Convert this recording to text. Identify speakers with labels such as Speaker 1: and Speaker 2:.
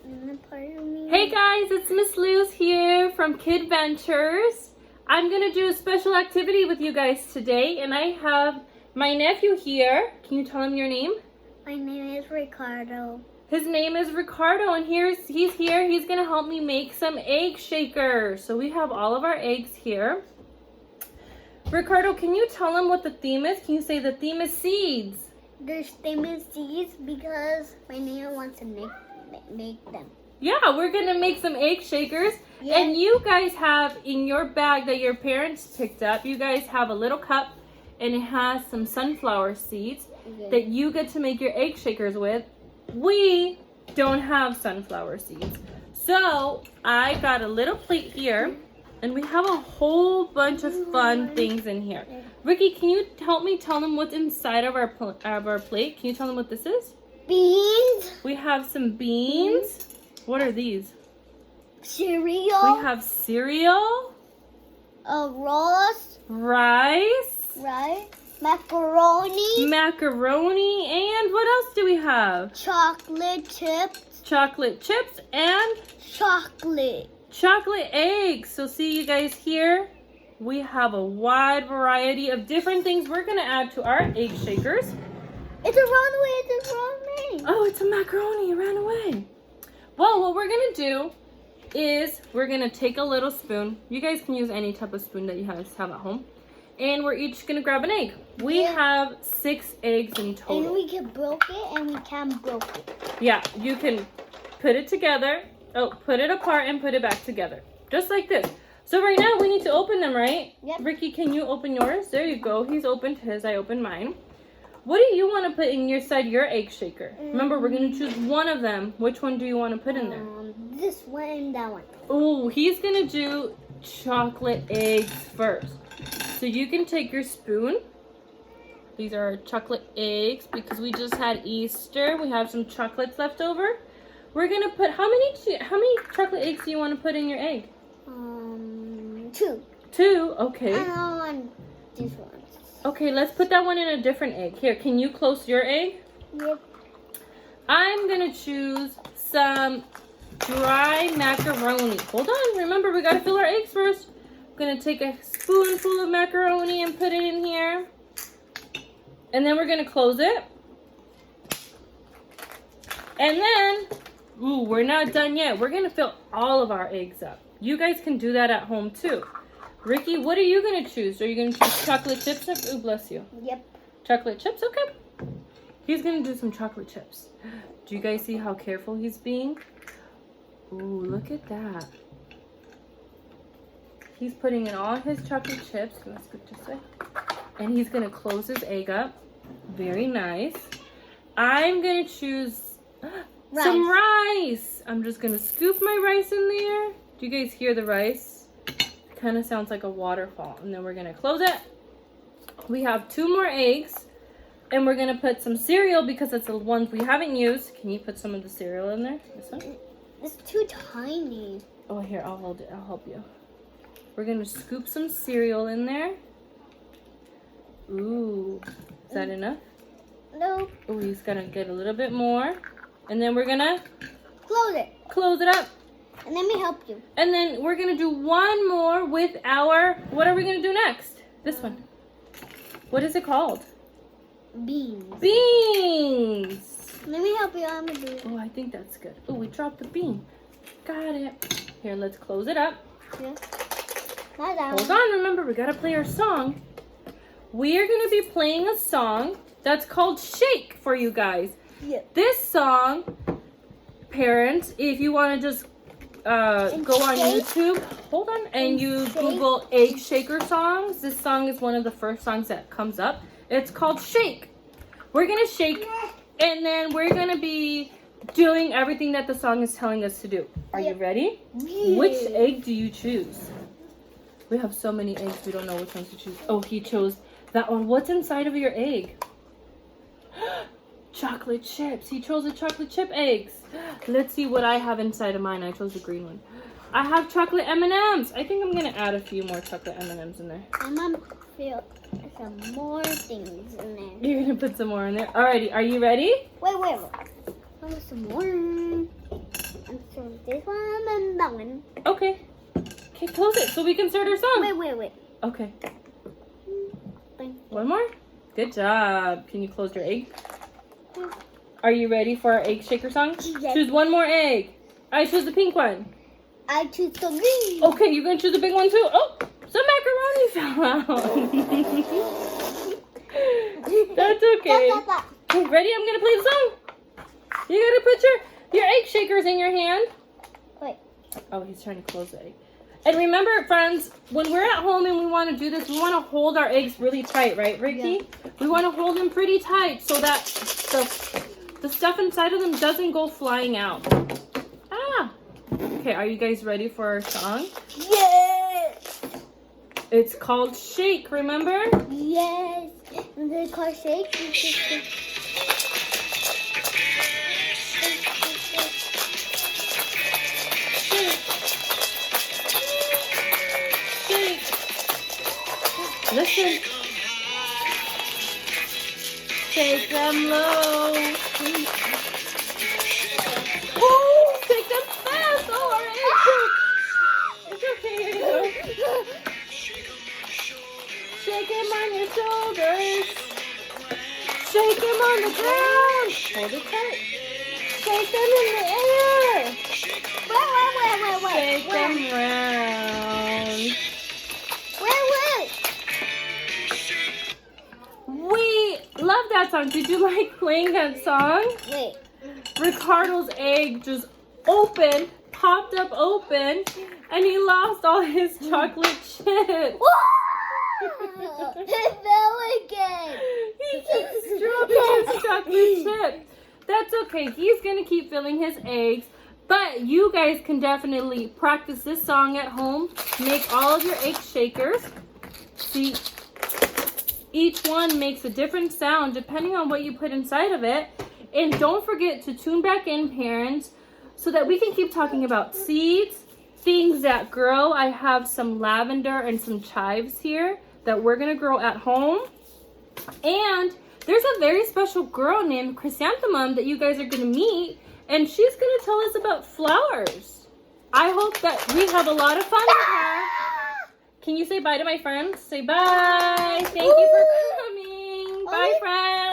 Speaker 1: Hey guys, it's Ms Luz here from Kid Ventures. I'm going to do a special activity with you guys today, and I have my nephew here. Can you tell him your name?
Speaker 2: My name is Ricardo.
Speaker 1: His name is Ricardo, and he's here. He's going to help me make some egg shakers. So we have all of our eggs here. Ricardo, can you tell him what the theme is? Can you say the theme is seeds?
Speaker 2: The theme is seeds because my neighbor wants to make them.
Speaker 1: Yeah, we're going to make some egg shakers. Yeah. And you guys have in your bag that your parents picked up, you guys have a little cup and it has some sunflower seeds that you get to make your egg shakers with. We don't have sunflower seeds. So I got a little plate here and we have a whole bunch of fun things in here. Ricky, can you help me tell them what's inside of our plate? Can you tell them what this is?
Speaker 2: Beans.
Speaker 1: We have some beans. What are these?
Speaker 2: Cereal.
Speaker 1: We have cereal.
Speaker 2: Rice.
Speaker 1: Rice.
Speaker 2: Macaroni.
Speaker 1: Macaroni. And what else do we have?
Speaker 2: Chocolate chips.
Speaker 1: Chocolate chips and chocolate eggs. So see you guys here. We have a wide variety of different things we're going to add to our egg shakers.
Speaker 2: It's a runaway.
Speaker 1: Oh, it's a macaroni. It ran away. Well, what we're going to do is we're going to take a little spoon. You guys can use any type of spoon that you have at home. And we're each going to grab an egg. We have 6 eggs in total.
Speaker 2: And we can break it and we can't break it.
Speaker 1: Yeah, you can put it together. Oh, put it apart and put it back together. Just like this. So right now we need to open them, right?
Speaker 2: Yep.
Speaker 1: Ricky, can you open yours? There you go. He's opened his. I opened mine. What do you want to put inside your egg shaker? Remember, we're going to choose one of them. Which one do you want to put in there?
Speaker 2: This one and that one.
Speaker 1: Oh, he's going to do chocolate eggs first. So you can take your spoon. These are our chocolate eggs because we just had Easter. We have some chocolates left over. We're going to put, how many chocolate eggs do you want to put in your egg?
Speaker 2: 2.
Speaker 1: 2? Okay.
Speaker 2: And I want this one.
Speaker 1: Okay, let's put that one in a different egg. Here, can you close your egg?
Speaker 2: Yep.
Speaker 1: I'm going to choose some dry macaroni. Hold on. Remember, we got to fill our eggs first. I'm going to take a spoonful of macaroni and put it in here. And then we're going to close it. And then, ooh, we're not done yet. We're going to fill all of our eggs up. You guys can do that at home too. Ricky, what are you going to choose? Are you going to choose chocolate chips? Oh, bless you.
Speaker 2: Yep.
Speaker 1: Chocolate chips? Okay. He's going to do some chocolate chips. Do you guys see how careful he's being? Ooh, look at that. He's putting in all his chocolate chips. Let's scoop this way. And he's going to close his egg up. Very nice. I'm going to choose some rice. I'm just going to scoop my rice in there. Do you guys hear the rice? Kind of sounds like a waterfall. And then we're going to close it. We have 2 more eggs. And we're going to put some cereal because it's the ones we haven't used. Can you put some of the cereal in there? This one?
Speaker 2: It's too tiny.
Speaker 1: Oh, here, I'll hold it. I'll help you. We're going to scoop some cereal in there. Ooh. Is that enough?
Speaker 2: No.
Speaker 1: Oh, he's going to get a little bit more. And then we're going to
Speaker 2: close it.
Speaker 1: Close it up.
Speaker 2: And let me help you.
Speaker 1: And then we're going to do one more with our, what are we going to do next? This one. What is it called?
Speaker 2: Beans.
Speaker 1: Beans.
Speaker 2: Let me help you on the bean.
Speaker 1: Oh, I think that's good. Oh, we dropped the bean. Got it. Here, let's close it up.
Speaker 2: Yeah. Not that
Speaker 1: Hold on, remember, we got to play our song. We are going to be playing a song that's called Shake for you guys.
Speaker 2: Yeah.
Speaker 1: This song, parents, if you want to just go on YouTube, hold on, and you Google egg shaker songs. This song is one of the first songs that comes up. It's called Shake. We're going to shake, and then we're going to be doing everything that the song is telling us to do. Are you ready?
Speaker 2: Yeah.
Speaker 1: Which egg do you choose? We have so many eggs, we don't know which ones to choose. Oh, he chose that one. What's inside of your egg? Chocolate chips. He chose the chocolate chip eggs. Let's see what I have inside of mine. I chose the green one. I have chocolate M&Ms. I think I'm going to add a few more chocolate M&Ms in there.
Speaker 2: I'm going to put some more things in there.
Speaker 1: You're going to put some more in there? Alrighty, are you ready?
Speaker 2: Wait. I want some more. And that one.
Speaker 1: Okay. Okay, close it so we can start our song.
Speaker 2: Wait.
Speaker 1: Okay.
Speaker 2: Bang.
Speaker 1: One more? Good job. Can you close your egg? Are you ready for our egg shaker song?
Speaker 2: Yes.
Speaker 1: Choose one more egg. I choose the pink one.
Speaker 2: I choose the green.
Speaker 1: Okay, you're going to choose the big one too? Oh, some macaroni fell out. That's okay. Okay, ready? I'm going to play the song. You got to put your egg shakers in your hand.
Speaker 2: Wait.
Speaker 1: Oh, he's trying to close the egg. And remember, friends, when we're at home and we want to do this, we want to hold our eggs really tight, right, Ricky?
Speaker 2: Yeah.
Speaker 1: We want to hold them pretty tight so that the stuff inside of them doesn't go flying out. Ah! Okay, are you guys ready for our song?
Speaker 2: Yes.
Speaker 1: It's called Shake, remember?
Speaker 2: Yes. And they call shake.
Speaker 1: Shake. Listen. Shake them low. Oh, shake them fast. Oh, our eggs. It's okay. Here you go. Shake them on your shoulders. Shake them on the ground. Hold it tight. Shake them in the air.
Speaker 2: Wait.
Speaker 1: Shake them round.
Speaker 2: Wait.
Speaker 1: We love that song. Did you like playing that song?
Speaker 2: Wait.
Speaker 1: Ricardo's egg just popped up open, and he lost all his chocolate chips.
Speaker 2: It fell again.
Speaker 1: He keeps dropping his chocolate chip. That's okay. He's going to keep filling his eggs. But you guys can definitely practice this song at home. Make all of your egg shakers. See, each one makes a different sound depending on what you put inside of it. And don't forget to tune back in, parents, so that we can keep talking about seeds, things that grow. I have some lavender and some chives here that we're going to grow at home. And there's a very special girl named Chrysanthemum that you guys are going to meet. And she's going to tell us about flowers. I hope that we have a lot of fun with her. Can you say bye to my friends? Say bye. Thank you for coming. Bye, friends.